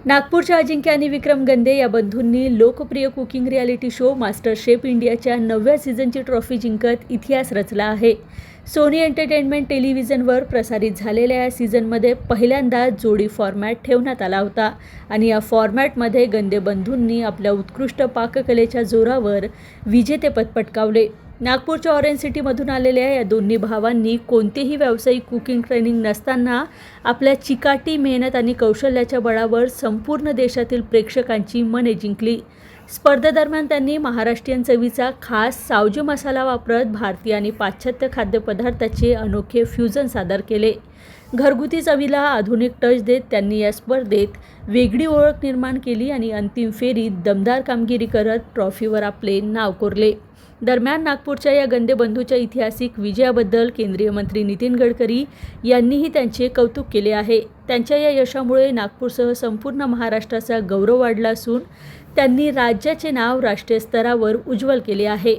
नागपूरच्या अजिंक्य आणि विक्रम गंदे या बंधूंनी लोकप्रिय cooking reality show master chef इंडियाच्या 9व्या सीझनची ट्रॉफी जिंकत इतिहास रचला आहे. सोनी एंटरटेनमेंट टेलिव्हिजनवर प्रसारित झालेल्या या सीझनमध्ये पहिल्यांदा जोडी फॉर्मॅट ठेवण्यात आला होता आणि या फॉर्मॅटमध्ये गंदे बंधूंनी आपल्या उत्कृष्ट पाककलेच्या जोरावर विजेतेपद पटकावले. नागपूरच्या ऑरेंज सिटीमधून आलेल्या या दोन्ही भावांनी कोणतेही व्यावसायिक कुकिंग ट्रेनिंग नसताना आपल्या चिकाटी मेहनत आणि कौशल्याच्या बळावर संपूर्ण देशातील प्रेक्षकांची मने जिंकली. स्पर्धेदरम्यान त्यांनी महाराष्ट्रीयन चवीचा खास सावजी मसाला वापरत भारतीय आणि पाश्चात्य खाद्यपदार्थाचे अनोखे फ्युजन सादर केले. घरगुती चवीला आधुनिक टच देत त्यांनी या स्पर्धेत वेगळी ओळख निर्माण केली आणि अंतिम फेरीत दमदार कामगिरी करत ट्रॉफीवर आपले नाव कोरले. दरम्यान नागपूरच्या या गंदे बंधूच्या ऐतिहासिक विजयाबद्दल केंद्रीय मंत्री नितीन गडकरी यांनीही त्यांचे कौतुक केले आहे. त्यांच्या या यशामुळे नागपूरसह संपूर्ण महाराष्ट्राचा गौरव वाढला असून त्यांनी राज्याचे नाव राष्ट्रीय स्तरावर उज्ज्वल केले आहे.